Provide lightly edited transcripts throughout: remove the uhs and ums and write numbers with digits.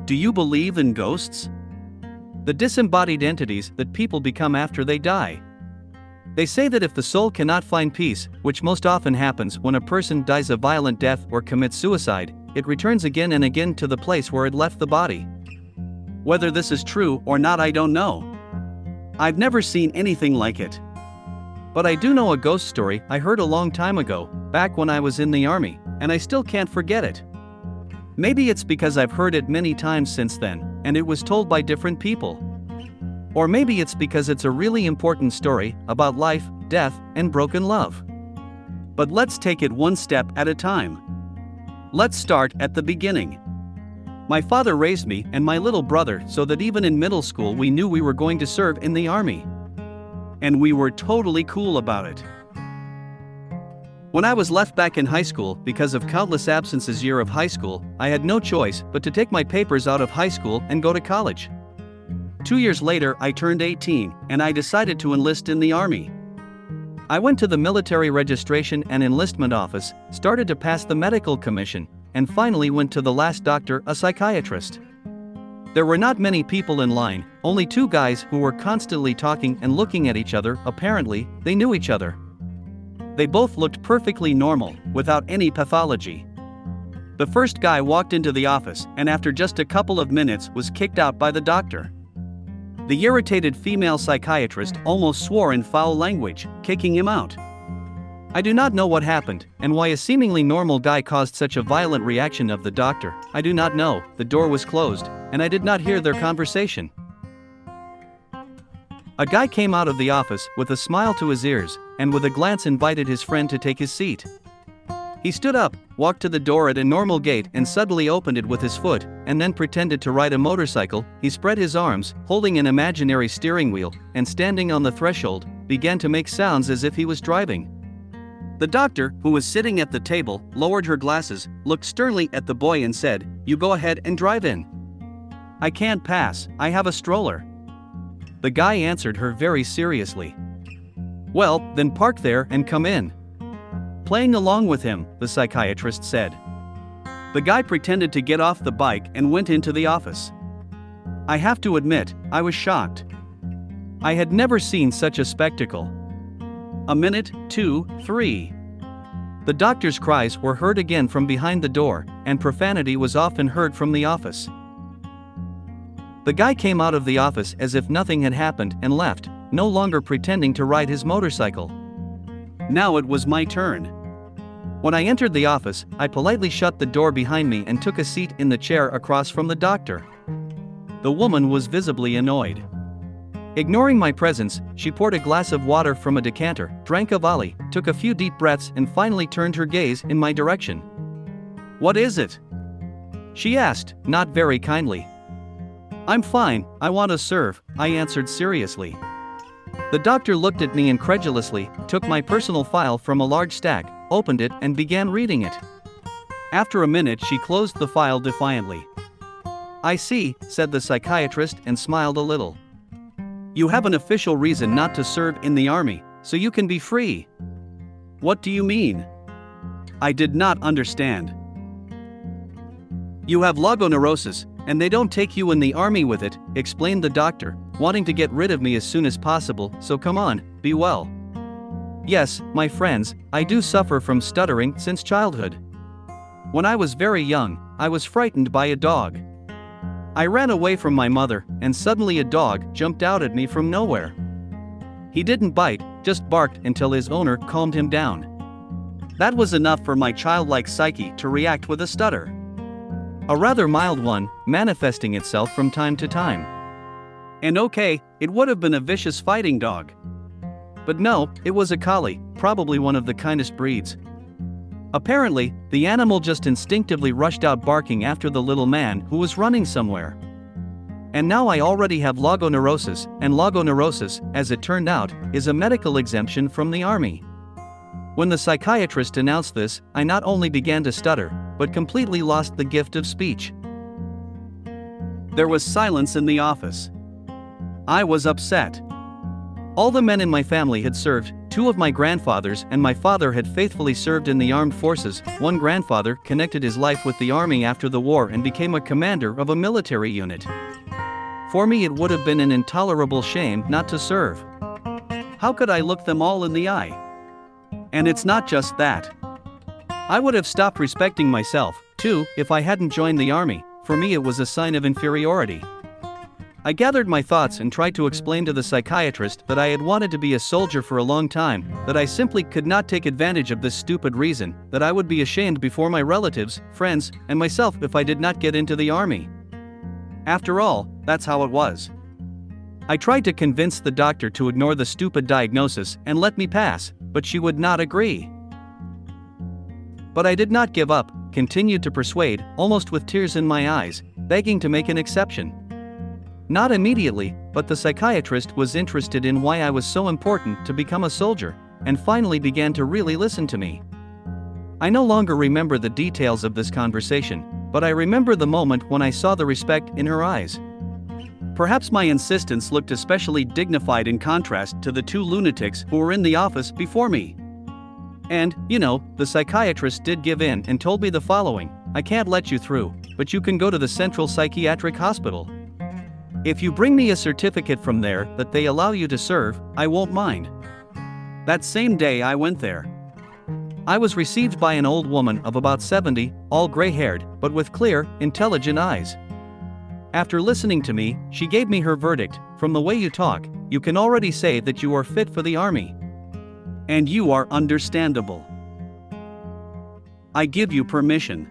Do you believe in ghosts? The disembodied entities that people become after they die. They say that if the soul cannot find peace, which most often happens when a person dies a violent death or commits suicide, it returns again and again to the place where it left the body. Whether this is true or not, I don't know. I've never seen anything like it. But I do know a ghost story I heard a long time ago, back when I was in the army, and I still can't forget it. Maybe it's because I've heard it many times since then, and it was told by different people. Or maybe it's because it's a really important story about life, death, and broken love. But let's take it one step at a time. Let's start at the beginning. My father raised me and my little brother so that even in middle school we knew we were going to serve in the army. And we were totally cool about it. When I was left back in high school because of countless absences year of high school, I had no choice but to take my papers out of high school and go to college. 2 years later I turned 18, and I decided to enlist in the army. I went to the military registration and enlistment office, started to pass the medical commission, and finally went to the last doctor, a psychiatrist. There were not many people in line, only 2 guys who were constantly talking and looking at each other. Apparently, they knew each other. They both looked perfectly normal, without any pathology. The first guy walked into the office and after just a couple of minutes was kicked out by the doctor. The irritated female psychiatrist almost swore in foul language, kicking him out. I do not know what happened, and why a seemingly normal guy caused such a violent reaction of the doctor. I do not know. The door was closed, and I did not hear their conversation. A guy came out of the office with a smile to his ears, and with a glance invited his friend to take his seat. He stood up, walked to the door at a normal gait and suddenly opened it with his foot, and then pretended to ride a motorcycle. He spread his arms, holding an imaginary steering wheel, and standing on the threshold, began to make sounds as if he was driving. The doctor, who was sitting at the table, lowered her glasses, looked sternly at the boy and said, "You go ahead and drive in. I can't pass, I have a stroller." The guy answered her very seriously. "Well, then park there and come in." Playing along with him, the psychiatrist said. The guy pretended to get off the bike and went into the office. I have to admit, I was shocked. I had never seen such a spectacle. A minute, 2, 3. The doctor's cries were heard again from behind the door, and profanity was often heard from the office. The guy came out of the office as if nothing had happened and left, no longer pretending to ride his motorcycle. Now it was my turn. When I entered the office, I politely shut the door behind me and took a seat in the chair across from the doctor. The woman was visibly annoyed. Ignoring my presence, she poured a glass of water from a decanter, drank a volley, took a few deep breaths and finally turned her gaze in my direction. "What is it?" she asked, not very kindly. "I'm fine, I want to serve," I answered seriously. The doctor looked at me incredulously, took my personal file from a large stack, opened it and began reading it. After a minute she closed the file defiantly. "I see," said the psychiatrist and smiled a little. "You have an official reason not to serve in the army, so you can be free." "What do you mean?" I did not understand. "You have logoneurosis, and they don't take you in the army with it," explained the doctor, wanting to get rid of me as soon as possible, "so come on, be well." Yes, my friends, I do suffer from stuttering since childhood. When I was very young, I was frightened by a dog. I ran away from my mother, and suddenly a dog jumped out at me from nowhere. He didn't bite, just barked until his owner calmed him down. That was enough for my childlike psyche to react with a stutter. A rather mild one, manifesting itself from time to time. And okay, it would have been a vicious fighting dog. But no, it was a collie, probably one of the kindest breeds. Apparently, the animal just instinctively rushed out barking after the little man who was running somewhere. And now I already have logoneurosis, and logoneurosis, as it turned out, is a medical exemption from the army. When the psychiatrist announced this, I not only began to stutter, but completely lost the gift of speech. There was silence in the office. I was upset. All the men in my family had served, Two of my grandfathers and my father had faithfully served in the armed forces. One grandfather connected his life with the army after the war and became a commander of a military unit. For me, it would have been an intolerable shame not to serve. How could I look them all in the eye? And it's not just that. I would have stopped respecting myself, too, if I hadn't joined the army. For me, it was a sign of inferiority. I gathered my thoughts and tried to explain to the psychiatrist that I had wanted to be a soldier for a long time, that I simply could not take advantage of this stupid reason, that I would be ashamed before my relatives, friends, and myself if I did not get into the army. After all, that's how it was. I tried to convince the doctor to ignore the stupid diagnosis and let me pass, but she would not agree. But I did not give up, continued to persuade, almost with tears in my eyes, begging to make an exception. Not immediately, but the psychiatrist was interested in why I was so important to become a soldier, and finally began to really listen to me. I no longer remember the details of this conversation, but I remember the moment when I saw the respect in her eyes. Perhaps my insistence looked especially dignified in contrast to the two lunatics who were in the office before me. And, the psychiatrist did give in and told me the following: I can't let you through, but you can go to the Central Psychiatric Hospital. If you bring me a certificate from there that they allow you to serve, I won't mind. That same day I went there. I was received by an old woman of about 70, all gray-haired, but with clear, intelligent eyes. After listening to me, she gave me her verdict: from the way you talk, you can already say that you are fit for the army. And you are understandable. I give you permission.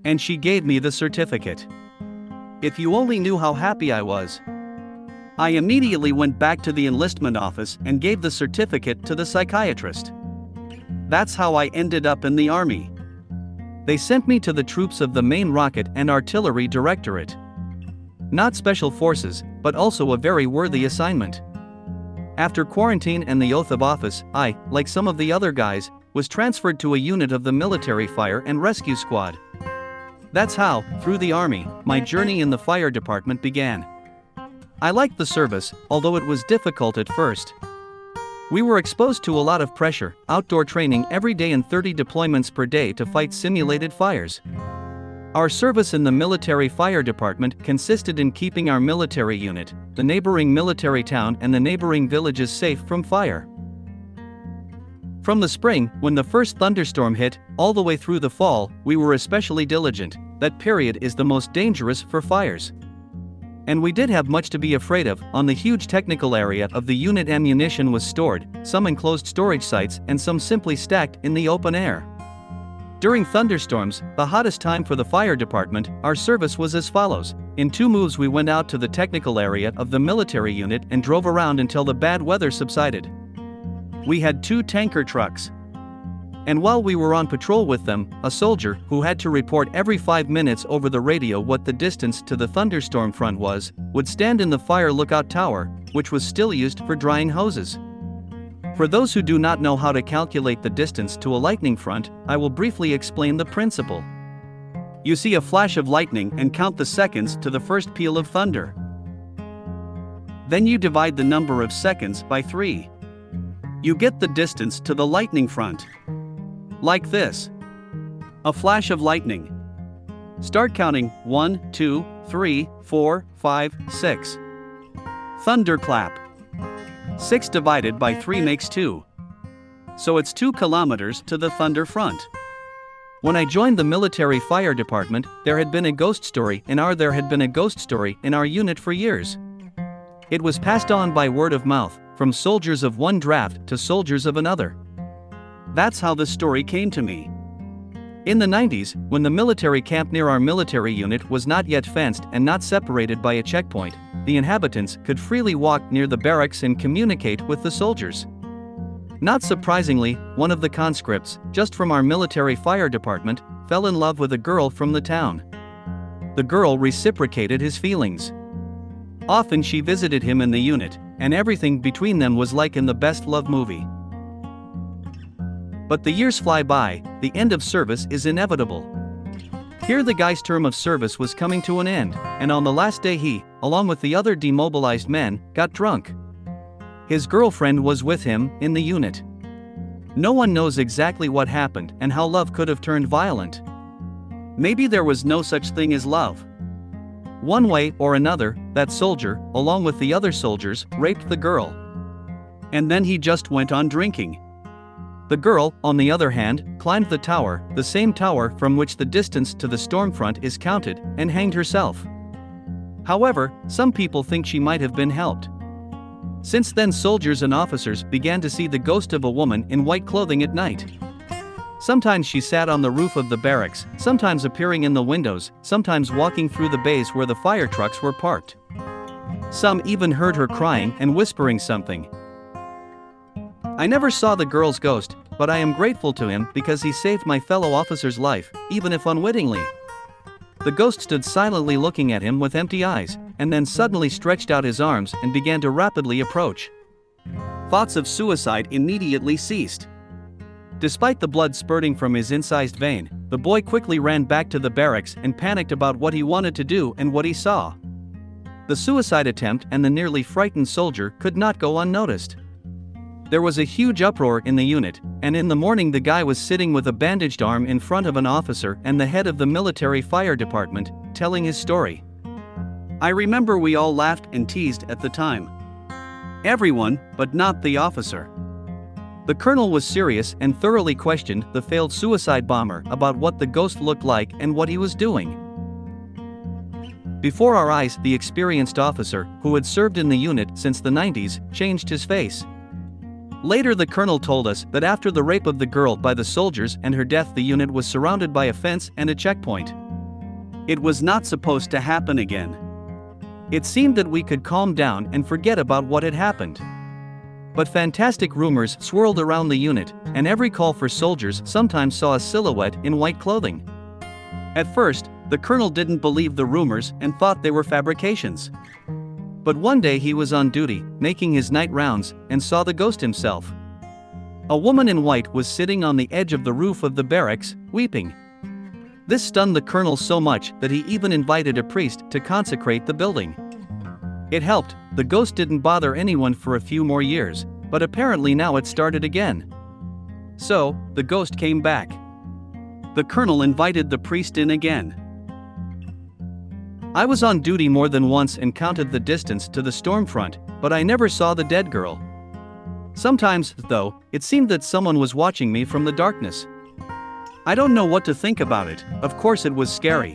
And she gave me the certificate. If you only knew how happy I was. I immediately went back to the enlistment office and gave the certificate to the psychiatrist. That's how I ended up in the army. They sent me to the troops of the Main Rocket and Artillery Directorate. Not special forces, but also a very worthy assignment. After quarantine and the oath of office, I, like some of the other guys, was transferred to a unit of the military fire and rescue squad. That's how, through the army, my journey in the fire department began. I liked the service, although it was difficult at first. We were exposed to a lot of pressure, outdoor training every day and 30 deployments per day to fight simulated fires. Our service in the military fire department consisted in keeping our military unit, the neighboring military town and the neighboring villages safe from fire. From the spring, when the first thunderstorm hit, all the way through the fall, we were especially diligent. That period is the most dangerous for fires. And we did have much to be afraid of. On the huge technical area of the unit, ammunition was stored, some in closed storage sites and some simply stacked in the open air. During thunderstorms, the hottest time for the fire department, our service was as follows. In 2 moves we went out to the technical area of the military unit and drove around until the bad weather subsided. We had 2 tanker trucks. And while we were on patrol with them, a soldier, who had to report every 5 minutes over the radio what the distance to the thunderstorm front was, would stand in the fire lookout tower, which was still used for drying hoses. For those who do not know how to calculate the distance to a lightning front, I will briefly explain the principle. You see a flash of lightning and count the seconds to the first peal of thunder. Then you divide the number of seconds by 3. You get the distance to the lightning front. Like this. A flash of lightning. Start counting: 1, 2, 3, 4, 5, 6. Thunderclap. 6 divided by 3 makes 2. So it's 2 kilometers to the thunder front. When I joined the military fire department, there had been a ghost story in our unit for years. It was passed on by word of mouth, from soldiers of one draft to soldiers of another. That's how the story came to me. In the 90s, when the military camp near our military unit was not yet fenced and not separated by a checkpoint, the inhabitants could freely walk near the barracks and communicate with the soldiers. Not surprisingly, one of the conscripts, just from our military fire department, fell in love with a girl from the town. The girl reciprocated his feelings. Often she visited him in the unit, and everything between them was like in the best love movie. But the years fly by, the end of service is inevitable. Here the guy's term of service was coming to an end, and on the last day he, along with the other demobilized men, got drunk. His girlfriend was with him, in the unit. No one knows exactly what happened and how love could have turned violent. Maybe there was no such thing as love. One way or another, that soldier, along with the other soldiers, raped the girl. And then he just went on drinking. The girl, on the other hand, climbed the tower, the same tower from which the distance to the storm front is counted, and hanged herself. However, some people think she might have been helped. Since then, soldiers and officers began to see the ghost of a woman in white clothing at night. Sometimes she sat on the roof of the barracks, sometimes appearing in the windows, sometimes walking through the bays where the fire trucks were parked. Some even heard her crying and whispering something. I never saw the girl's ghost, but I am grateful to him because he saved my fellow officer's life, even if unwittingly. The ghost stood silently looking at him with empty eyes, and then suddenly stretched out his arms and began to rapidly approach. Thoughts of suicide immediately ceased. Despite the blood spurting from his incised vein, the boy quickly ran back to the barracks and panicked about what he wanted to do and what he saw. The suicide attempt and the nearly frightened soldier could not go unnoticed. There was a huge uproar in the unit, and in the morning the guy was sitting with a bandaged arm in front of an officer and the head of the military fire department, telling his story. I remember we all laughed and teased at the time. Everyone, but not the officer. The colonel was serious and thoroughly questioned the failed suicide bomber about what the ghost looked like and what he was doing. Before our eyes, the experienced officer, who had served in the unit since the 90s, changed his face. Later, the colonel told us that after the rape of the girl by the soldiers and her death, the unit was surrounded by a fence and a checkpoint. It was not supposed to happen again. It seemed that we could calm down and forget about what had happened. But fantastic rumors swirled around the unit, and every call for soldiers sometimes saw a silhouette in white clothing. At first, the colonel didn't believe the rumors and thought they were fabrications. But one day he was on duty, making his night rounds, and saw the ghost himself. A woman in white was sitting on the edge of the roof of the barracks, weeping. This stunned the colonel so much that he even invited a priest to consecrate the building. It helped. The ghost didn't bother anyone for a few more years, but apparently now it started again. So, the ghost came back. The colonel invited the priest in again. I was on duty more than once and counted the distance to the storm front, but I never saw the dead girl. Sometimes, though, it seemed that someone was watching me from the darkness. I don't know what to think about it. Of course it was scary.